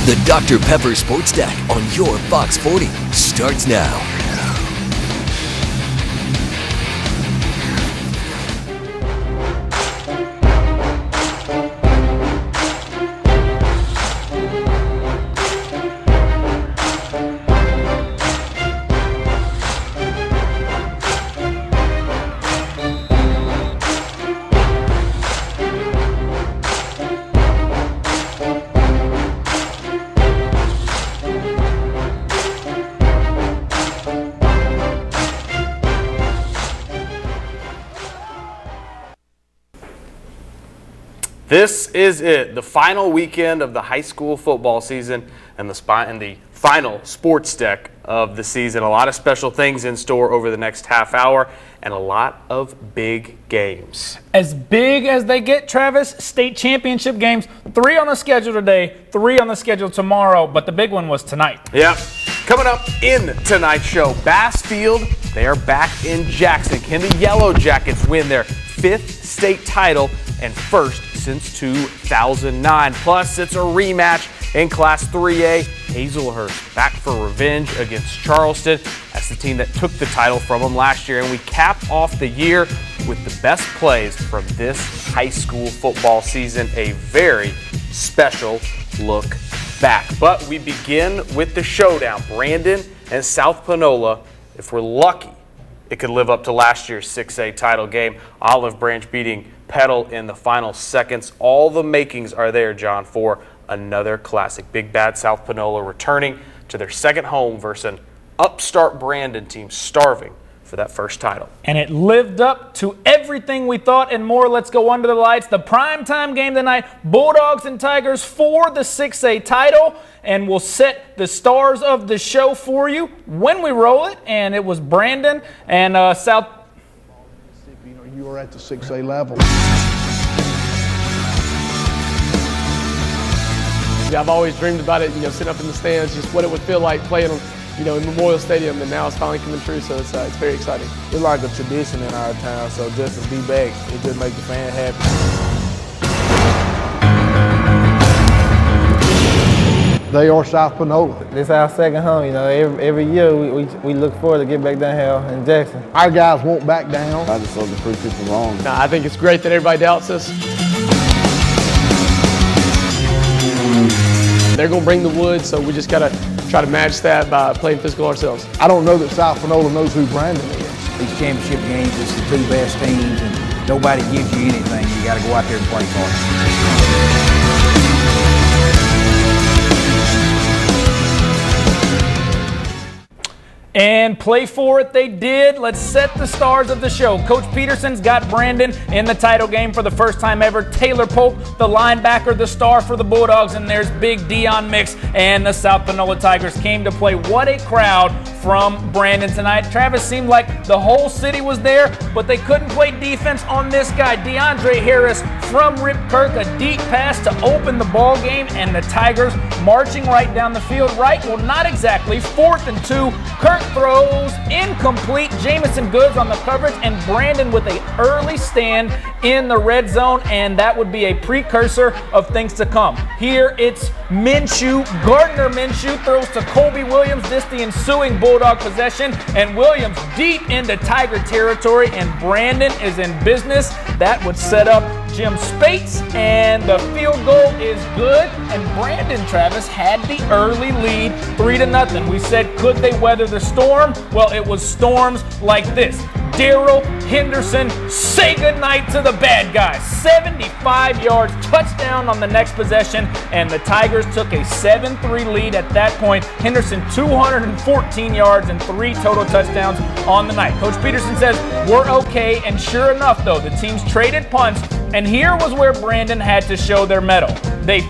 The Dr. Pepper Sports Deck on your Fox 40 starts now. This is it, the final weekend of the high school football season and the final sports deck of the season. A lot of special things in store over the next half hour and a lot of big games. As big as they get, Travis, state championship games, 3 on the schedule today, 3 on the schedule tomorrow, but the big one was tonight. Yep. Coming up in tonight's show, Bassfield, they are back in Jackson. Can the Yellow Jackets win their 5th state title and first since 2009? Plus, it's a rematch in Class 3A. Hazelhurst back for revenge against Charleston. That's the team that took the title from them last year. And we cap off the year with the best plays from this high school football season. A very special look back. But we begin with the showdown. Brandon and South Panola. If we're lucky, it could live up to last year's 6A title game. Olive Branch beating Petal in the final seconds. All the makings are there, John, for another classic. Big Bad South Panola returning to their second home versus an upstart Brandon team starving for that first title. And it lived up to everything we thought and more. Let's go under the lights. The primetime game tonight, Bulldogs and Tigers for the 6A title. And we'll set the stars of the show for you when we roll it. And it was Brandon and South. You were at the 6A level. I've always dreamed about it, sitting up in the stands, just what it would feel like playing, in Memorial Stadium, and now it's finally coming true, so it's very exciting. It's like a tradition in our town, so just to be back, it just makes the fan happy. They are South Panola. This is our second home, every year we look forward to get back down here in Jackson. Our guys won't back down. I just hope to prove people wrong. No, I think it's great that everybody doubts us. They're going to bring the wood, so we just got to try to match that by playing physical ourselves. I don't know that South Panola knows who Brandon is. These championship games, it's the 2 best teams, and nobody gives you anything. You got to go out there and play for it. And play for it they did. Let's set the stars of the show. Coach Peterson's got Brandon in the title game for the first time ever. Taylor Polk, the linebacker, the star for the Bulldogs. And there's Big Dion Mix and the South Panola Tigers came to play. What a crowd from Brandon tonight. Travis, seemed like the whole city was there, but they couldn't play defense on this guy, DeAndre Harris from Rip Kirk. A deep pass to open the ball game, and the Tigers marching right down the field. Right, well, not exactly. 4th and 2. Kirk throws incomplete. Jamison Goods on the coverage, and Brandon with an early stand in the red zone, and that would be a precursor of things to come. Here it's Minshew. Gardner Minshew throws to Colby Williams. This the ensuing Bulldog possession, and Williams deep into Tiger territory, and Brandon is in business. That would set up Jim Spates, and the field goal is good, and Brandon, Travis, had the early lead, 3-0. We said, could they weather the storm? Well, it was storms like this. Daryl Henderson, say goodnight to the bad guys. 75 yards, touchdown on the next possession, and the Tigers took a 7-3 lead at that point. Henderson, 214 yards and 3 total touchdowns on the night. Coach Peterson says, we're okay, and sure enough, though, the teams traded punts, and here was where Brandon had to show their mettle. They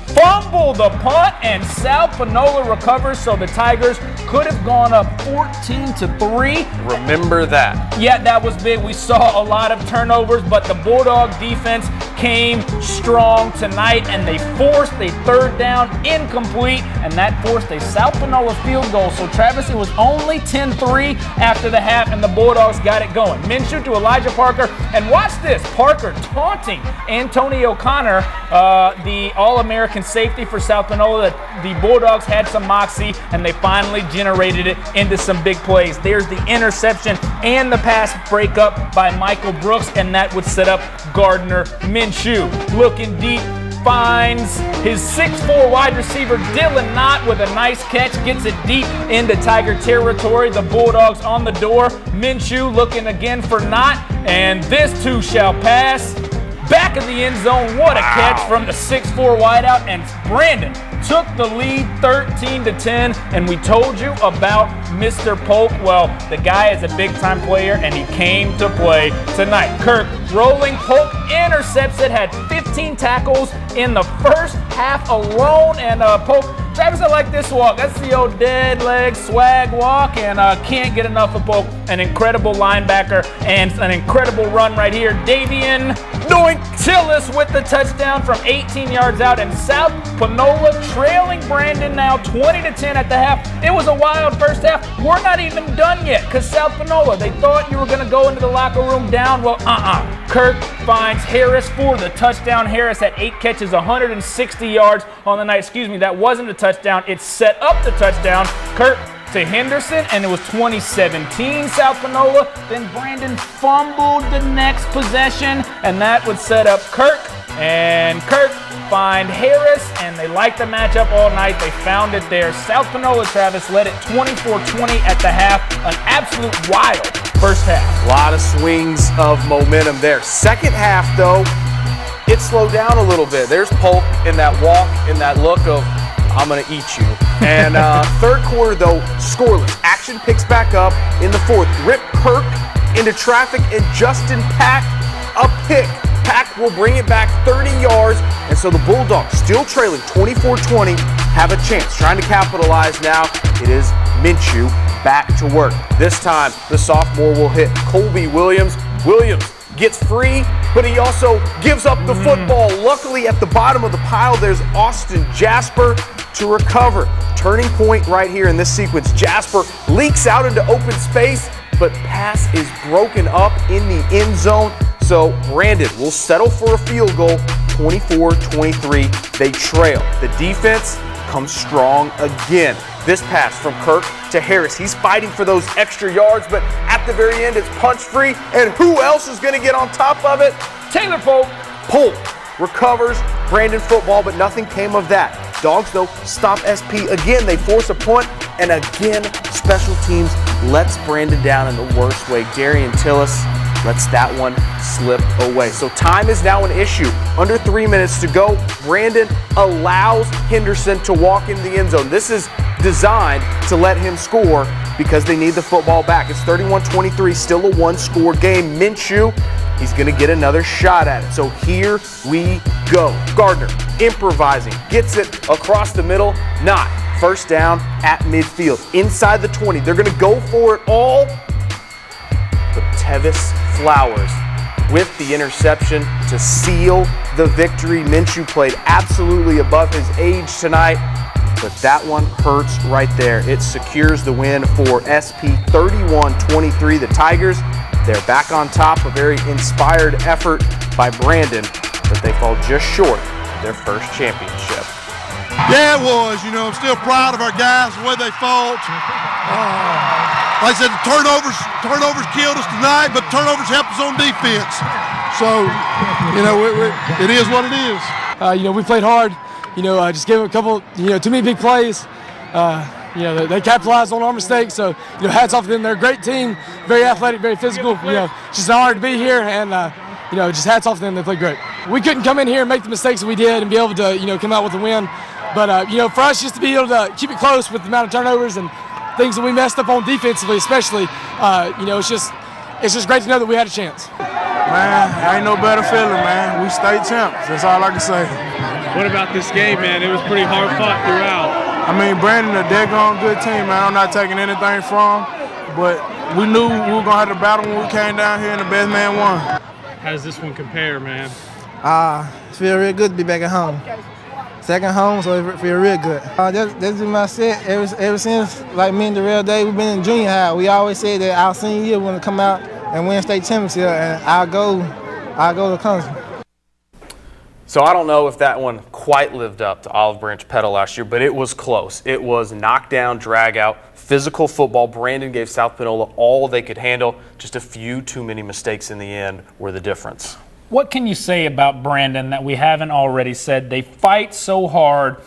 fumble the punt, and South Panola recovers, so the Tigers could have gone up 14-3. Remember that. Yeah, that was big. We saw a lot of turnovers, but the Bulldog defense came strong tonight, and they forced a third down incomplete, and that forced a South Panola field goal. So, Travis, it was only 10-3 after the half, and the Bulldogs got it going. Minshew to Elijah Parker, and watch this. Parker taunting Antonio O'Connor, the All-American safety for South Panola. The Bulldogs had some moxie, and they finally generated it into some big plays. There's the interception and the pass breakup by Michael Brooks, and that would set up Gardner Minshew. Looking deep, finds his 6'4" wide receiver Dylan Knott with a nice catch, gets it deep into Tiger territory. The Bulldogs on the door. Minshew looking again for Knott, and this too shall pass. Back of the end zone, what a catch from the 6'4" wideout, and Brandon took the lead 13-10, and we told you about Mr. Polk. Well, the guy is a big-time player, and he came to play tonight. Kirk rolling, Polk intercepts it, had 15 tackles in the first half alone, and Polk, Travis, I like this walk. That's the old dead leg swag walk, and can't get enough of Polk. An incredible linebacker and an incredible run right here. Davian Tillis with the touchdown from 18 yards out, and South Panola trailing Brandon now 20-10 at the half. It was a wild first half. We're not even done yet because South Panola, they thought you were going to go into the locker room down. Well, Kirk finds Harris for the touchdown. Harris had 8 catches, 160 yards on the night. Excuse me, that wasn't a touchdown. It set up the touchdown. Kirk to Henderson, and it was 2017 South Panola. Then Brandon fumbled the next possession, and that would set up Kirk. And Kirk find Harris, and they liked the matchup all night. They found it there. South Panola, Travis, led it 24-20 at the half. An absolute wild first half. A lot of swings of momentum there. Second half, though, it slowed down a little bit. There's Polk in that walk, in that look of, I'm going to eat you. And third quarter, though, scoreless. Action picks back up in the fourth. Rip Kirk into traffic, and Justin Pack a pick. Pack will bring it back 30 yards, and so the Bulldogs, still trailing 24-20, have a chance. Trying to capitalize now. It is Minshew back to work. This time, the sophomore will hit Colby Williams. Williams gets free, but he also gives up the football. Luckily, at the bottom of the pile, there's Austin Jasper to recover. Turning point right here in this sequence. Jasper leaks out into open space, but pass is broken up in the end zone. So Brandon will settle for a field goal, 24-23. They trail. The defense comes strong again. This pass from Kirk to Harris. He's fighting for those extra yards, but at the very end, it's punch free. And who else is going to get on top of it? Taylor Polk. Polk recovers Brandon football, but nothing came of that. Dogs, though, stop SP again. They force a punt, and again, special teams lets Brandon down in the worst way. Darian Tillis lets that one slip away. So time is now an issue. Under 3 minutes to go. Brandon allows Henderson to walk in the end zone. This is designed to let him score because they need the football back. It's 31-23, still a one-score game. Minshew, he's going to get another shot at it. So here we go. Gardner improvising, gets it across the middle, not. First down at midfield, inside the 20. They're going to go for it all. But Tevis Flowers with the interception to seal the victory. Minshew played absolutely above his age tonight, but that one hurts right there. It secures the win for SP 31-23. The Tigers, they're back on top. A very inspired effort by Brandon, but they fall just short of their first championship. Yeah, it was. You know, I'm still proud of our guys, the way they fought. Like I said, the turnovers killed us tonight, but turnovers helped us on defense. So, you know, it is what it is. You know, we played hard. You know, just gave them a couple, too many big plays. They capitalized on our mistakes. So, hats off to them. They're a great team, very athletic, very physical. Just an honor to be here, and just hats off to them. They played great. We couldn't come in here and make the mistakes that we did and be able to, come out with a win. But, for us just to be able to keep it close with the amount of turnovers and things that we messed up on defensively, especially, it's just great to know that we had a chance. Man, ain't no better feeling, man. We state champs. That's all I can say. What about this game, man? It was pretty hard fought throughout. I mean, Brandon, a daggone good team, man. I'm not taking anything from them, but we knew we were going to have to battle when we came down here, and the best man won. How does this one compare, man? Feel real good to be back at home. Second home, so it feel real good. That's been my set ever since, like me and Darrell Day, we've been in junior high. We always said that our senior year we're going to come out and win state championship, and I'll go to Clemson. So I don't know if that one quite lived up to Olive Branch Pedal last year, but it was close. It was knockdown, drag out, physical football. Brandon gave South Panola all they could handle. Just a few too many mistakes in the end were the difference. What can you say about Brandon that we haven't already said? They fight so hard.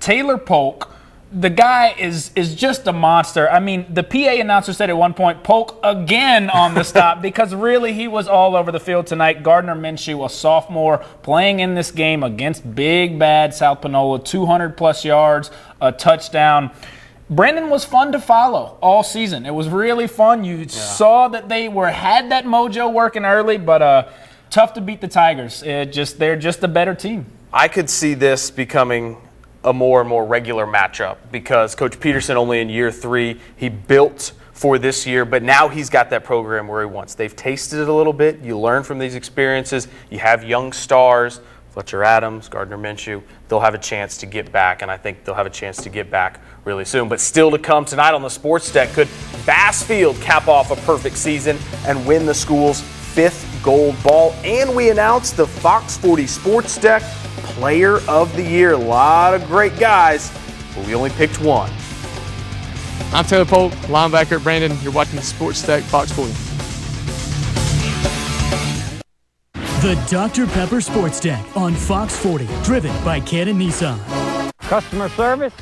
Taylor Polk, the guy is just a monster. I mean, the PA announcer said at one point, Polk again on the stop, because really he was all over the field tonight. Gardner Minshew, a sophomore, playing in this game against big, bad South Panola, 200-plus yards, a touchdown. Brandon was fun to follow all season. It was really fun. You saw that they had that mojo working early, but tough to beat the Tigers. They're just a better team. I could see this becoming a more and more regular matchup because Coach Peterson, only in year 3, he built for this year, but now he's got that program where he wants. They've tasted it a little bit. You learn from these experiences. You have young stars, Fletcher Adams, Gardner Minshew. They'll have a chance to get back, and I think they'll have a chance to get back really soon. But still to come tonight on the Sports Deck, could Bassfield cap off a perfect season and win the school's 5th gold ball? And we announced the Fox 40 Sports Deck Player of the Year. A lot of great guys, but we only picked one. I'm Taylor Polk, linebacker at Brandon. You're watching the Sports Deck Fox 40. The Dr. Pepper Sports Deck on Fox 40, driven by Cannon Nissan. Customer service,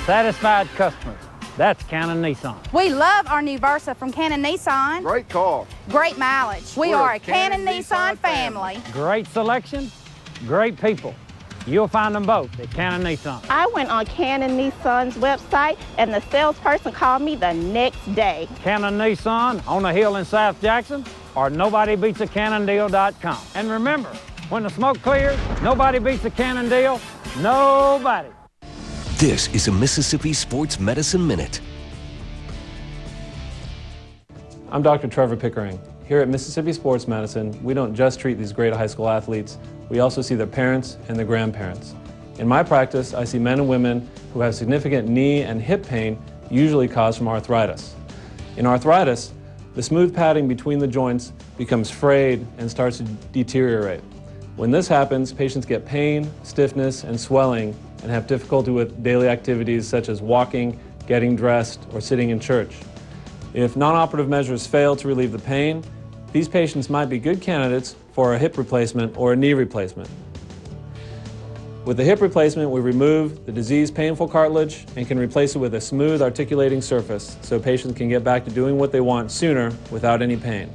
satisfied customers. That's Cannon Nissan. We love our new Versa from Cannon Nissan. Great car. Great mileage. We are a Cannon Nissan family. Great selection, great people. You'll find them both at Cannon Nissan. I went on Cannon Nissan's website, and the salesperson called me the next day. Cannon Nissan on the hill in South Jackson, or nobodybeatsacannondeal.com. And remember, when the smoke clears, nobody beats a Cannon deal. Nobody. This is a Mississippi Sports Medicine Minute. I'm Dr. Trevor Pickering. Here at Mississippi Sports Medicine, we don't just treat these great high school athletes, we also see their parents and their grandparents. In my practice, I see men and women who have significant knee and hip pain, usually caused from arthritis. In arthritis, the smooth padding between the joints becomes frayed and starts to deteriorate. When this happens, patients get pain, stiffness, and swelling and have difficulty with daily activities such as walking, getting dressed, or sitting in church. If non-operative measures fail to relieve the pain, these patients might be good candidates for a hip replacement or a knee replacement. With the hip replacement, we remove the diseased, painful cartilage and can replace it with a smooth, articulating surface so patients can get back to doing what they want sooner without any pain.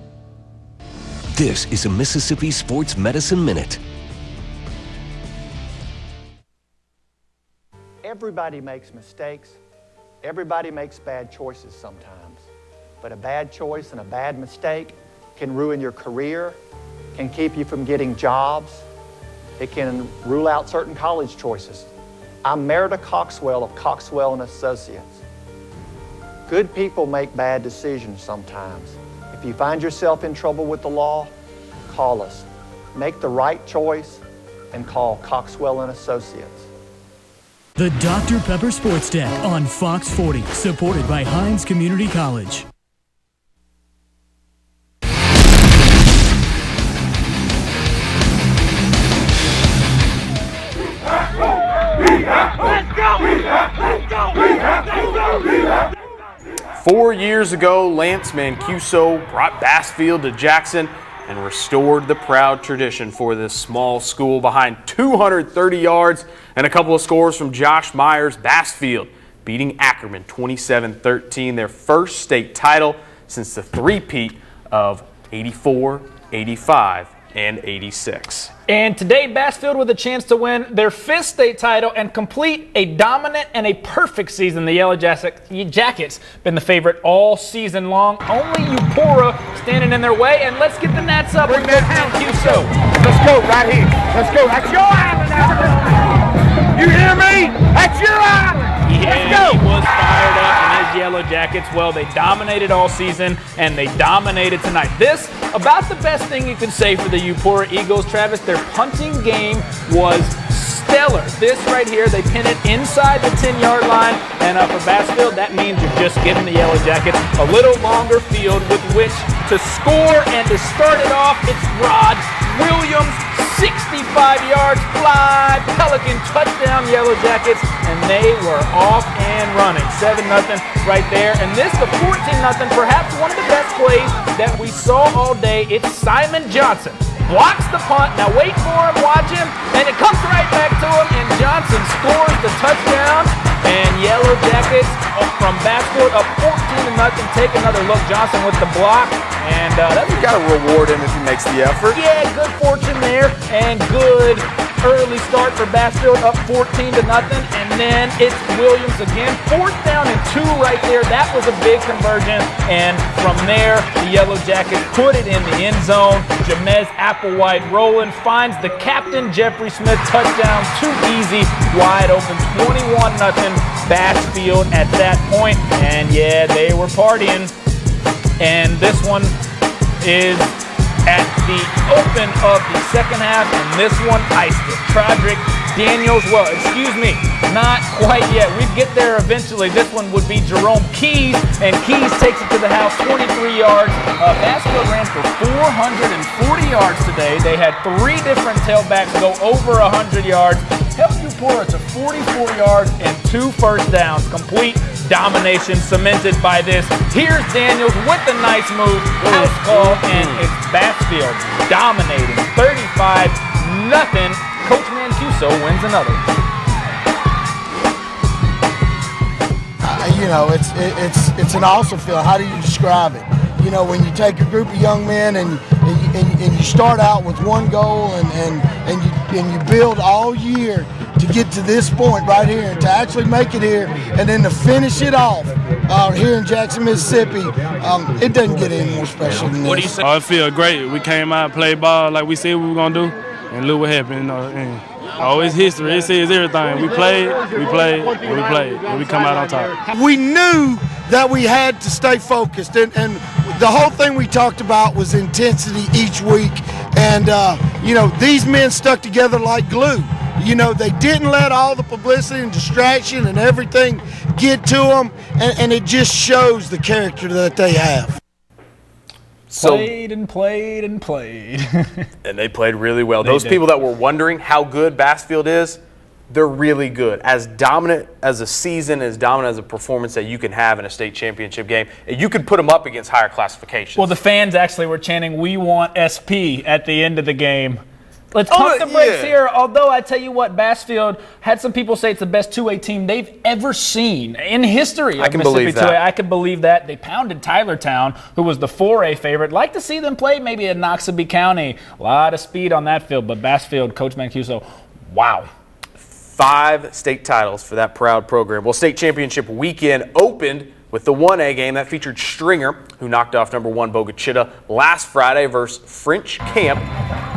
This is a Mississippi Sports Medicine Minute. Everybody makes mistakes. Everybody makes bad choices sometimes. But a bad choice and a bad mistake can ruin your career, can keep you from getting jobs. It can rule out certain college choices. I'm Merida Coxwell of Coxwell & Associates. Good people make bad decisions sometimes. If you find yourself in trouble with the law, call us. Make the right choice and call Coxwell & Associates. The Dr. Pepper Sports Deck on Fox 40, supported by Hines Community College. Let's go! 4 years ago, Lance Mancuso brought Bassfield to Jackson and restored the proud tradition for this small school. Behind 230 yards and a couple of scores from Josh Myers, Bassfield beating Ackerman 27-13, their first state title since the three-peat of 84, 85, and 86. And today, Bassfield with a chance to win their 5th state title and complete a dominant and a perfect season. The Yellow Jackets been the favorite all season long. Only Eupora standing in their way. And let's get the Nats up. Bring that down, Mancuso. Let's go right here. Let's go. That's your island now. You hear me? That's your island. Yeah, he was fired up, and his Yellow Yellow Jackets. Well, they dominated all season, and they dominated tonight. This, about the best thing you can say for the Eupora Eagles, Travis. Their punting game was stellar. This right here, they pin it inside the 10-yard line, and for Bassfield, that means you're just giving the Yellow Jackets a little longer field with which to score, and to start it off, it's Rod Williams, 65 yards, fly, Pelican touchdown, Yellow Jackets, and they were off and running. 7-0 right there, and this, the 14-0, perhaps one of the best plays that we saw all day. It's Simon Johnson. Blocks the punt. Now wait for him, watch him, and it comes right back to him, and Johnson scores the touchdown, and Yellow Jackets from Bassfield up 14-0. Take another look. Johnson with the block, and you got to reward him if he makes the effort. Yeah, good fortune there, and good early start for Bassfield, up 14-0, and then it's Williams again. 4th down and 2 right there. That was a big conversion, and from there, the Yellow Jackets put it in the end zone. Jamez Applewhite rolling, finds the captain, Jeffrey Smith, touchdown, too easy, wide open, 21-0 Bassfield at that point, and yeah, they were partying, and this one is at the open of the second half, and this one iced it. Trodrick Daniels, well, excuse me, not quite yet. We'd get there eventually. This one would be Jerome Keys, and Keys takes it to the house, 23 yards. Bassfield ran for 440 yards today. They had 3 different tailbacks go over 100 yards. Held Eupora to 44 yards and 2 first downs. Complete domination cemented by this. Here's Daniels with the nice move. House call, and it's Bassfield dominating 35-0. Coach Mancuso wins another. It's an awesome feeling. How do you describe it? You know, when you take a group of young men and you start out with one goal and you build all year to get to this point right here and to actually make it here and then to finish it off here in Jackson, Mississippi, it doesn't get any more special than this. What do you say? Oh, it feels great. We came out and played ball like we said we were going to do, and look what happened. It's history. It says everything. We played, and we come out on top. We knew that we had to stay focused, and the whole thing we talked about was intensity each week, and these men stuck together like glue. They didn't let all the publicity and distraction and everything get to them, and it just shows the character that they have. Played and played and played. And they played really well. Those people that were wondering how good Bassfield is, they're really good. As dominant as a season, as dominant as a performance that you can have in a state championship game, you could put them up against higher classifications. Well, the fans actually were chanting, "We want SP" at the end of the game. Let's pump the brakes here. Although I tell you what, Bassfield had some people say it's the best 2A team they've ever seen in history. I can believe that. I can believe that. They pounded Tylertown, who was the 4A favorite. Like to see them play maybe at Noxubee County. A lot of speed on that field, but Bassfield, Coach Mancuso, wow. 5 state titles for that proud program. Well, state championship weekend opened with the 1A game that featured Stringer, who knocked off number 1 Bogachita last Friday versus French Camp.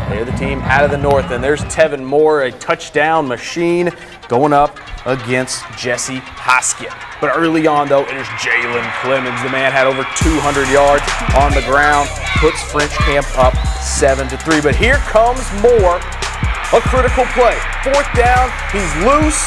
They're the team out of the north, and there's Tevin Moore, a touchdown machine, going up against Jesse Hoskett. But early on, though, it is Jalen Clemens. The man had over 200 yards on the ground, puts French Camp up 7-3. But here comes Moore, a critical play. 4th down, he's loose,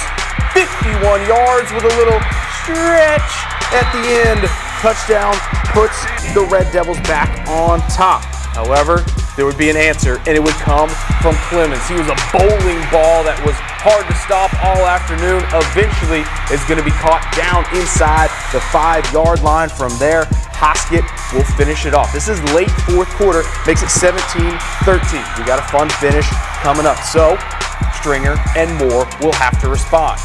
51 yards with a little stretch at the end. Touchdown puts the Red Devils back on top. However, there would be an answer, and it would come from Clemens. He was a bowling ball that was hard to stop all afternoon. Eventually, it's going to be caught down inside the 5-yard line. From there, Hoskett will finish it off. This is late 4th quarter, makes it 17-13. We got a fun finish coming up. So, Stringer and Moore will have to respond.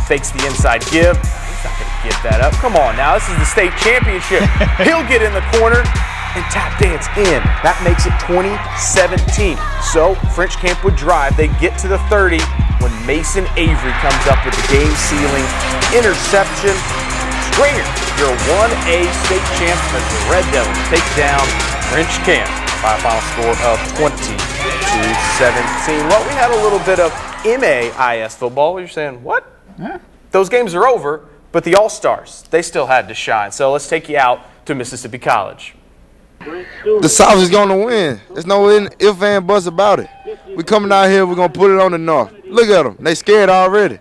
Fakes the inside give. He's not going to give that up. Come on now, this is the state championship. He'll get in the corner and tap dance in. That makes it 20-17. So French Camp would drive. They get to the 30 when Mason Avery comes up with the game-sealing interception. Stringer, your 1A state champs as the Red Devils take down French Camp by a final score of 20-17. Well, we had a little bit of MAIS football. You're saying, what? Yeah. Those games are over. but the All-Stars, they still had to shine. So let's take you out to Mississippi College. The South is going to win. There's no if and buts about it. We coming out here, we're going to put it on the North. Look at them. They scared already.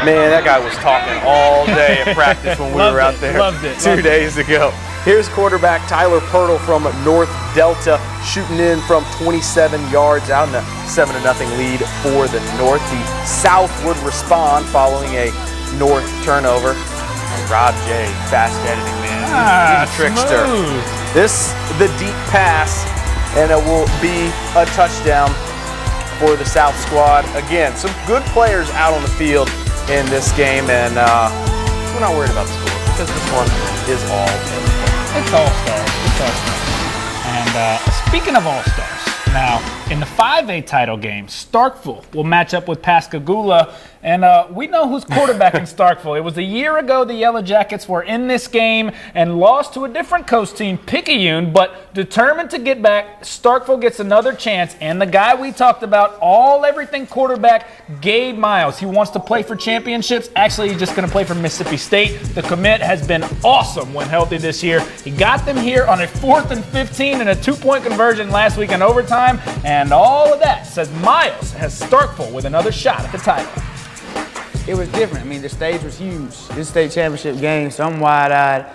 Man, that guy was talking all day at practice when we were out there 2 days ago. Here's quarterback Tyler Pirtle from North Delta shooting in from 27 yards out in a 7-0 lead for the North. The South would respond following a North turnover. And Rob J, fast editing, man. He's a trickster. Smooth. This, the deep pass, and it will be a touchdown for the South squad. Again, some good players out on the field in this game, and we're not worried about the score because this one is all It's All-Stars. It's All-Stars. And speaking of All-Stars, now in the 5A title game, Starkville will match up with Pascagoula, and we know who's quarterback in Starkville. It was a year ago the Yellow Jackets were in this game and lost to a different coast team, Picayune, but determined to get back, Starkville gets another chance, and the guy we talked about, everything quarterback, Gabe Miles. He wants to play for championships. Actually, he's just going to play for Mississippi State. The commit has been awesome when healthy this year. He got them here on a 4th and 15 and a 2-point conversion last week in overtime, and all of that says Miles has Starkville with another shot at the title. It was different. I mean, the stage was huge. This state championship game, so I'm wide-eyed.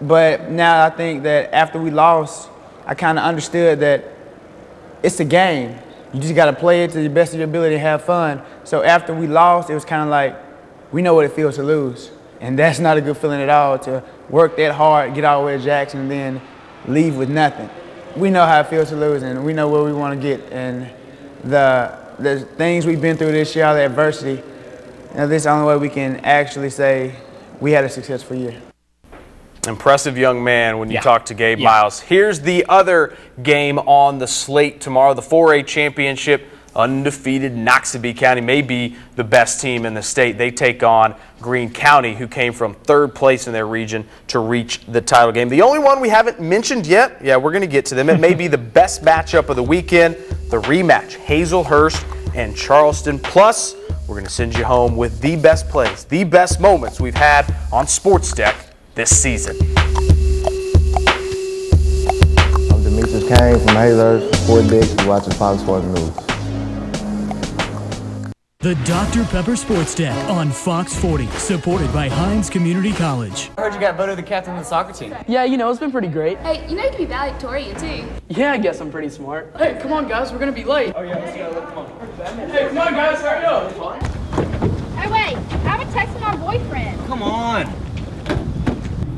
But now I think that after we lost, I kind of understood that it's a game. You just got to play it to the best of your ability and have fun. So after we lost, it was kind of like, we know what it feels to lose. And that's not a good feeling at all, to work that hard, get all the way to Jackson, and then leave with nothing. We know how it feels to lose, and we know where we want to get. And the things we've been through this year, all the adversity, this is the only way we can actually say we had a successful year. Impressive young man when you talk to Gabe Miles. Here's the other game on the slate tomorrow, the 4A championship. Undefeated Noxubee County may be the best team in the state. They take on Greene County, who came from 3rd place in their region to reach the title game. The only one we haven't mentioned yet, we're going to get to them. It may be the best matchup of the weekend, the rematch, Hazelhurst and Charleston. Plus, we're going to send you home with the best plays, the best moments we've had on Sports Deck this season. I'm Demetrius Kane from Hazelhurst, Fort Dix, watching Fox Sports News. The Dr. Pepper Sports Deck on Fox 40, supported by Hines Community College. I heard you got voted the captain of the soccer team. Yeah, it's been pretty great. Hey, you can be valedictorian too. Yeah, I guess I'm pretty smart. Hey, come on guys, we're gonna be late. Oh yeah, let's go, come on. Hey, come on guys, hurry up. Hey, wait, I have a text from our boyfriend. Come on.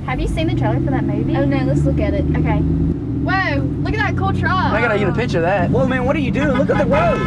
Have you seen the trailer for that movie? Oh no, let's look at it. Okay. Whoa, look at that cool truck. I gotta get a picture of that. Whoa man, what are you doing? Look at the road.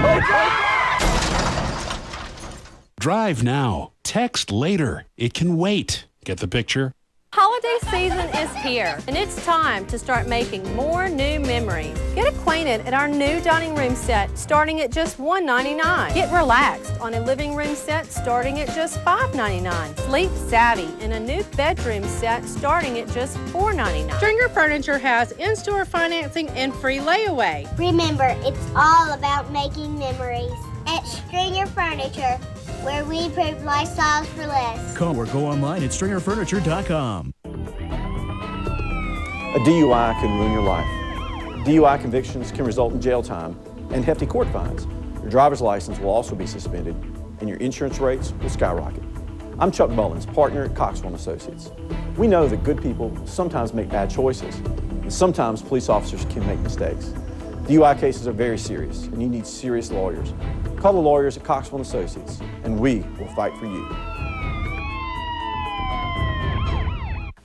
Drive now. Text later. It can wait. Get the picture? Holiday season is here, and it's time to start making more new memories. Get acquainted at our new dining room set starting at just $1.99. Get relaxed on a living room set starting at just $5.99. Sleep savvy in a new bedroom set starting at just $4.99. Stringer Furniture has in-store financing and free layaway. Remember, it's all about making memories. At Stringer Furniture, where we improve lifestyles for less. Call or go online at stringerfurniture.com. A DUI can ruin your life. DUI convictions can result in jail time and hefty court fines. Your driver's license will also be suspended, and your insurance rates will skyrocket. I'm Chuck Mullins, partner at Coxwell & Associates. We know that good people sometimes make bad choices, and sometimes police officers can make mistakes. DUI cases are very serious, and you need serious lawyers. Call the lawyers at Coxwell & Associates, and we will fight for you.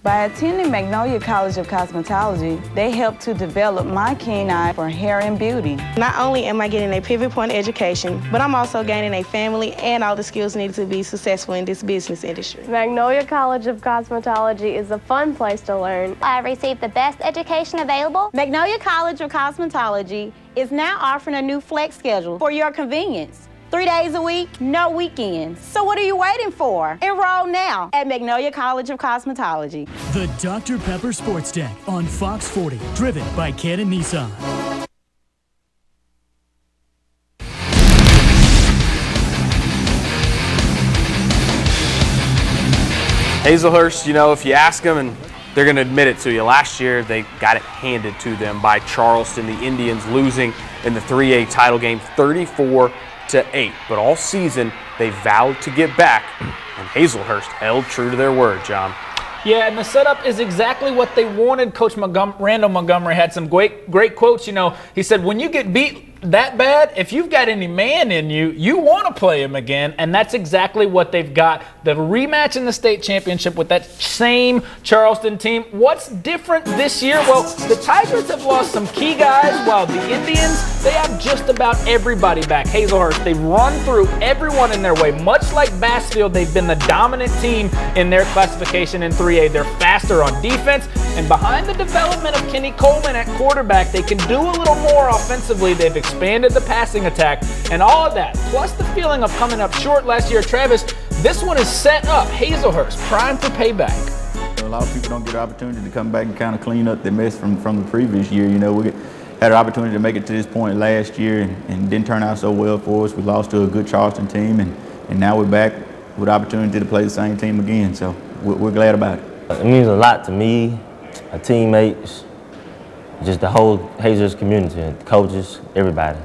By attending Magnolia College of Cosmetology, they helped to develop my keen eye for hair and beauty. Not only am I getting a pivot point education, but I'm also gaining a family and all the skills needed to be successful in this business industry. Magnolia College of Cosmetology is a fun place to learn. I received the best education available. Magnolia College of Cosmetology is now offering a new flex schedule for your convenience. 3 days a week, no weekends. So what are you waiting for? Enroll now at Magnolia College of Cosmetology. The Dr. Pepper Sports Deck on Fox 40, driven by Cannon Nissan. Hazelhurst, you know, if you ask them, and they're going to admit it to you, last year they got it handed to them by Charleston, the Indians losing in the 3A title game 34-8. But all season they vowed to get back, and Hazelhurst held true to their word, John. Yeah, and the setup is exactly what they wanted. Coach Randall Montgomery had some great quotes. You know, he said, when you get beat that bad, if you've got any man in you, you want to play him again, and that's exactly what they've got. The rematch in the state championship with that same Charleston team. What's different this year? Well, the Tigers have lost some key guys, while the Indians, they have just about everybody back. Hazelhurst, they've run through everyone in their way. Much like Bassfield, they've been the dominant team in their classification in 3A. They're faster on defense, and behind the development of Kenny Coleman at quarterback, they can do a little more offensively. They've expanded the passing attack, and all of that, plus the feeling of coming up short last year. Travis, this one is set up. Hazelhurst, prime for payback. A lot of people don't get an opportunity to come back and kind of clean up the mess from the previous year. You know, we had an opportunity to make it to this point last year and didn't turn out so well for us. We lost to a good Charleston team, and now we're back with opportunity to play the same team again, so we're glad about it. It means a lot to me, my teammates, just the whole Hazelhurst community, the coaches, everybody.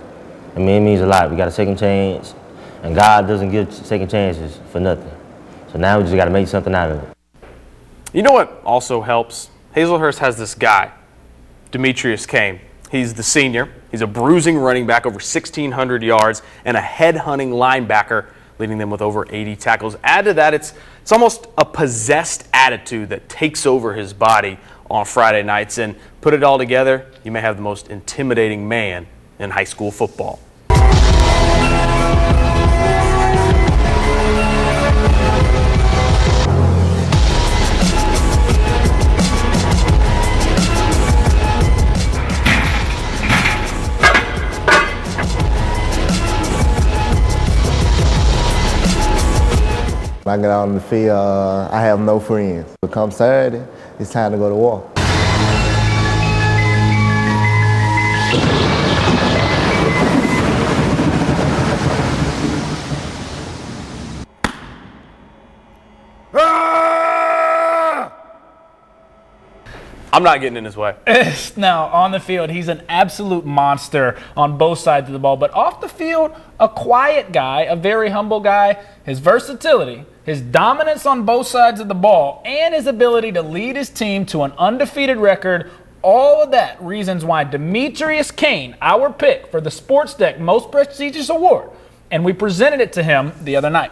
I mean, it means a lot. We got a second chance, and God doesn't give second chances for nothing. So now we just got to make something out of it. You know what also helps? Hazelhurst has this guy, Demetrius Kane. He's the senior. He's a bruising running back, over 1,600 yards, and a head-hunting linebacker, leading them with over 80 tackles. Add to that, it's almost a possessed attitude that takes over his body on Friday nights. And put it all together, you may have the most intimidating man in high school football. When I get out on the field, I have no friends. But come Saturday, it's time to go to war. I'm not getting in his way. Now, on the field, he's an absolute monster on both sides of the ball. But off the field, a quiet guy, a very humble guy. His versatility, his dominance on both sides of the ball, and his ability to lead his team to an undefeated record, all of that reasons why Demetrius Kane, our pick for the Sports Deck Most Prestigious Award, and we presented it to him the other night.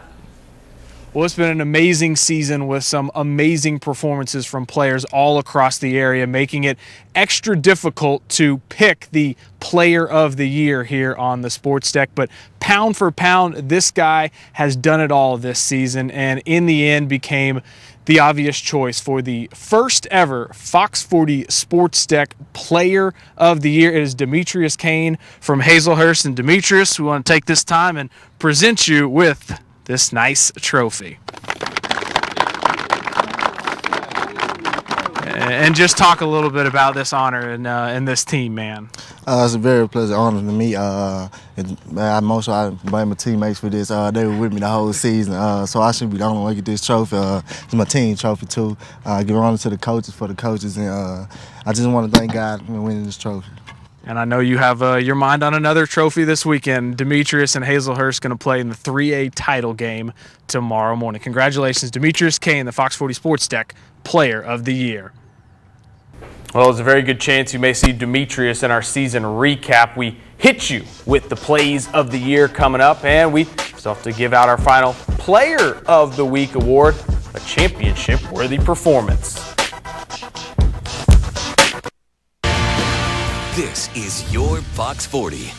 Well, it's been an amazing season with some amazing performances from players all across the area, making it extra difficult to pick the player of the year here on the Sports Deck. But pound for pound, this guy has done it all this season, and in the end became the obvious choice for the first ever Fox 40 Sports Deck Player of the Year. It is Demetrius Kane from Hazelhurst. And Demetrius, we want to take this time and present you with this nice trophy. And just talk a little bit about this honor and this team, man. It's a very pleasant honor to me. I blame my teammates for this. They were with me the whole season, so I should be the only one to get this trophy. It's my team trophy, too. Give honor to the coaches for the coaches, and I just want to thank God for winning this trophy. And I know you have your mind on another trophy this weekend. Demetrius and Hazelhurst going to play in the 3A title game tomorrow morning. Congratulations, Demetrius Kane, the Fox 40 Sports Deck Player of the Year. Well, there's a very good chance you may see Demetrius in our season recap. We hit you with the Plays of the Year coming up, and we still have to give out our final Player of the Week award, a championship-worthy performance. This is your Fox 40.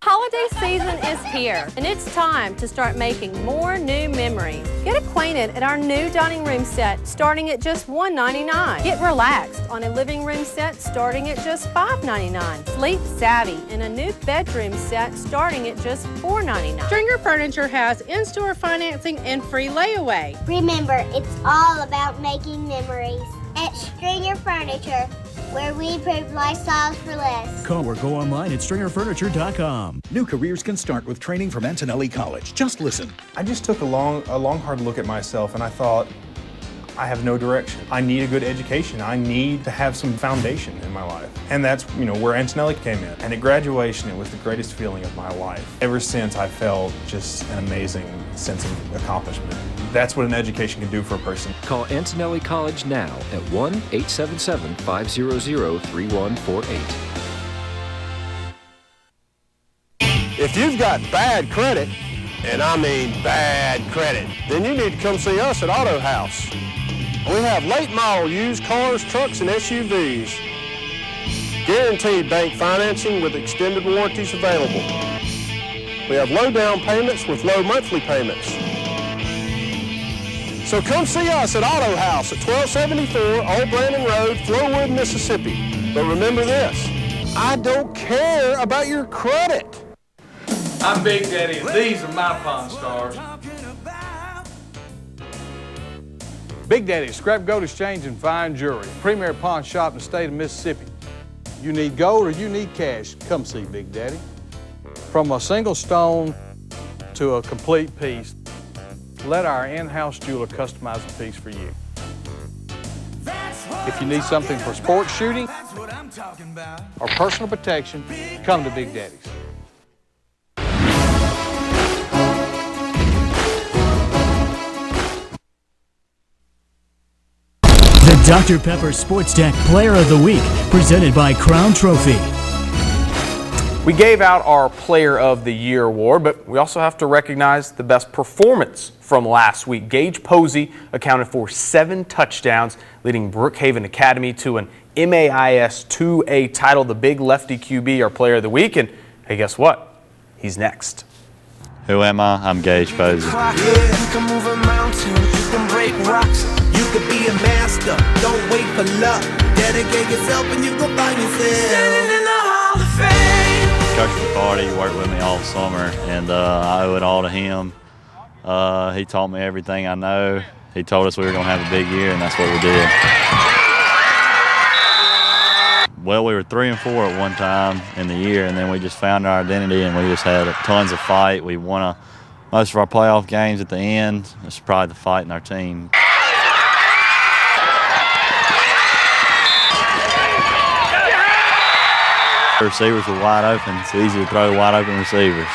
Holiday season is here, and it's time to start making more new memories. Get acquainted at our new dining room set starting at just $1.99. Get relaxed on a living room set starting at just $5.99. Sleep savvy in a new bedroom set starting at just $4.99. Stringer Furniture has in-store financing and free layaway. Remember, it's all about making memories. At Stringer Furniture, where we improve lifestyles for less. Call or go online at stringerfurniture.com. New careers can start with training from Antonelli College. Just listen. I just took a long, hard look at myself, and I thought, I have no direction. I need a good education. I need to have some foundation in my life. And that's, where Antonelli came in. And at graduation, it was the greatest feeling of my life. Ever since, I felt just an amazing sense of accomplishment. That's what an education can do for a person. Call Antonelli College now at 1-877-500-3148. If you've got bad credit, and I mean bad credit, then you need to come see us at Auto House. We have late model used cars, trucks, and SUVs. Guaranteed bank financing with extended warranties available. We have low down payments with low monthly payments. So come see us at Auto House at 1274 Old Brandon Road, Flowood, Mississippi. But remember this, I don't care about your credit. I'm Big Daddy, and these are my Pawn Stars. Big Daddy, scrap gold exchange and fine jewelry. Premier pawn shop in the state of Mississippi. You need gold or you need cash, come see Big Daddy. From a single stone to a complete piece, let our in-house jeweler customize a piece for you. If you need something for sports shooting or personal protection, come to Big Daddy's. The Dr. Pepper Sports Deck Player of the Week, presented by Crown Trophy. We gave out our Player of the Year award, but we also have to recognize the best performance from last week. Gage Posey accounted for 7 touchdowns, leading Brookhaven Academy to an MAIS 2A title. The big lefty QB, our Player of the Week, and hey, guess what? He's next. Who am I? I'm Gage Posey. You can move a mountain, you can break rocks, you could be a master, don't wait for luck, dedicate yourself and you go find yourself standing in the Hall of Fame. Coach McCarty worked with me all summer, and I owe it all to him. He taught me everything I know. He told us we were going to have a big year, and that's what we did. Well, we were 3-4 at one time in the year, and then we just found our identity, and we just had tons of fight. We won most of our playoff games at the end. It's probably the fight in our team. The receivers were wide open. It's easy to throw wide open receivers.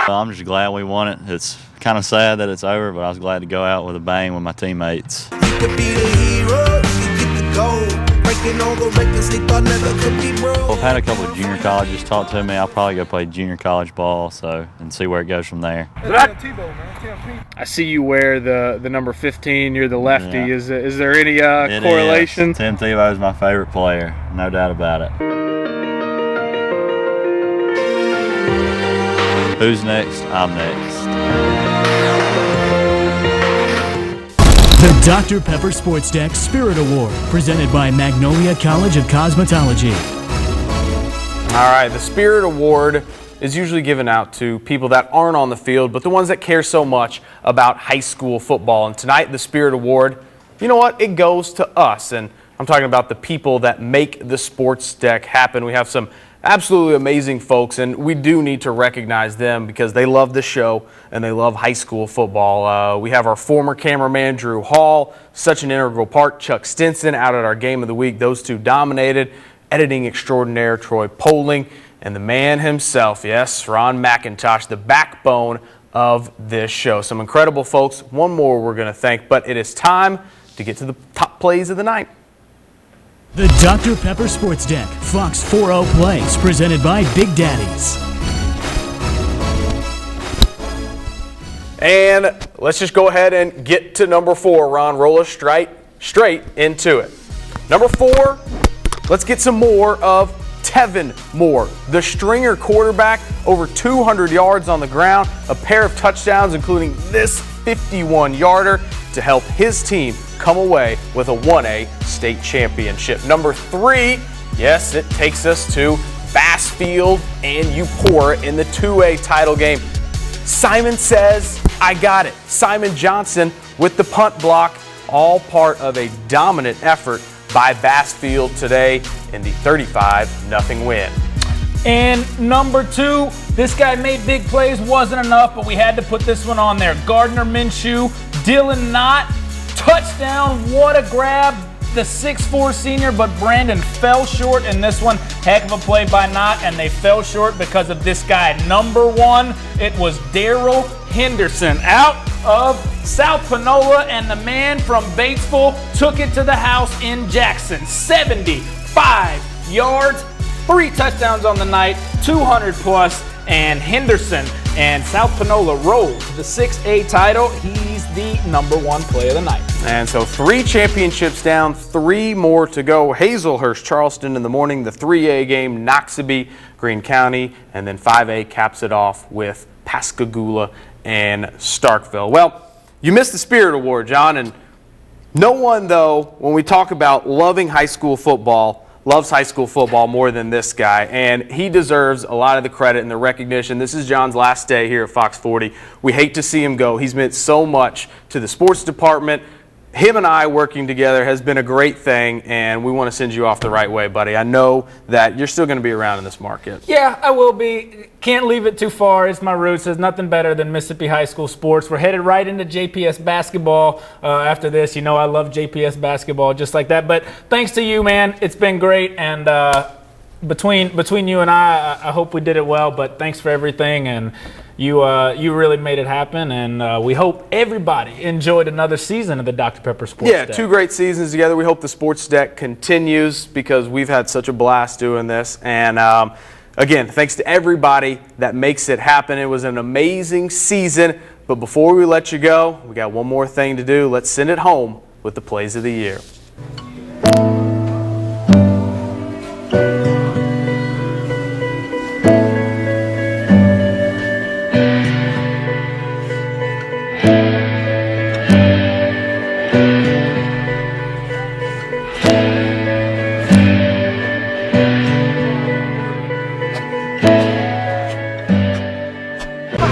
I'm just glad we won it. It's kind of sad that it's over, but I was glad to go out with a bang with my teammates. You could be the hero, you could get the gold, breaking all the records they thought never could be broke. I've had a couple of junior colleges talk to me. I'll probably go play junior college ball, and see where it goes from there. I see you wear the number 15. You're the lefty. Yeah. Is there any correlation? Tim Tebow is my favorite player, no doubt about it. Who's next? I'm next. The Dr. Pepper Sports Deck Spirit Award, presented by Magnolia College of Cosmetology. All right, the Spirit Award is usually given out to people that aren't on the field, but the ones that care so much about high school football. And tonight, the Spirit Award, you know what? It goes to us. And I'm talking about the people that make the sports deck happen. We have some absolutely amazing folks, and we do need to recognize them because they love the show and they love high school football. We have our former cameraman, Drew Hall, such an integral part. Chuck Stinson out at our Game of the Week. Those two dominated. Editing extraordinaire, Troy Poling, and the man himself, yes, Ron McIntosh, the backbone of this show. Some incredible folks. One more we're going to thank, but it is time to get to the top plays of the night. The Dr. Pepper Sports Deck Fox 4-0 Plays, presented by Big Daddy's. And let's just go ahead and get to number 4, Ron. Roll us straight into it. Number 4, let's get some more of Tevin Moore, the Stringer quarterback, over 200 yards on the ground, a pair of touchdowns, including this 51-yarder to help his team come away with a 1A state championship. Number 3, yes, it takes us to Bassfield and Eupora in the 2A title game. Simon says, I got it. Simon Johnson with the punt block. all part of a dominant effort by Bassfield today in the 35-0 win. And number 2, this guy made big plays, wasn't enough, but we had to put this one on there. Gardner Minshew, Dylan Knott, touchdown, what a grab. The 6'4 senior, but Brandon fell short in this one. Heck of a play by Knott, and they fell short because of this guy. Number 1, it was Darrell Henderson out of South Panola, and the man from Batesville took it to the house in Jackson. 75 yards, 3 touchdowns on the night, 200 plus, and Henderson and South Panola rolled the 6A title. He's the number 1 play of the night. And so 3 championships down, 3 more to go. Hazelhurst, Charleston in the morning, the 3A game, Noxubee, Greene County, and then 5A caps it off with Pascagoula and Starkville. Well, you missed the Spirit Award, John, and no one, though, when we talk about loving high school football, loves high school football more than this guy, and he deserves a lot of the credit and the recognition. This is John's last day here at Fox 40. We hate to see him go. He's meant so much to the sports department. Him and I working together has been a great thing, and we want to send you off the right way, buddy. I know that you're still going to be around in this market. Yeah, I will be. Can't leave it too far. It's my roots. There's nothing better than Mississippi high school sports. We're headed right into JPS basketball after this. You know I love JPS basketball just like that. But thanks to you, man. It's been great. And between you and I hope we did it well. But thanks for everything. And you really made it happen, and we hope everybody enjoyed another season of the Dr. Pepper Sports Deck. 2 great seasons together. We hope the Sports Deck continues because we've had such a blast doing this. And again, thanks to everybody that makes it happen. It was an amazing season. But before we let you go, we got one more thing to do. Let's send it home with the Plays of the Year.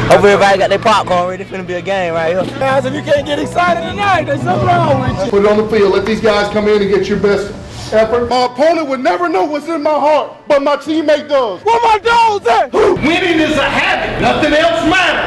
Hope everybody got their popcorn ready. It's gonna be a game right here. Guys, if you can't get excited tonight, there's something wrong with you. Put it on the field. Let these guys come in and get your best effort. My opponent would never know what's in my heart, but my teammate does. Where my dogs at? Winning is a habit. Nothing else matters.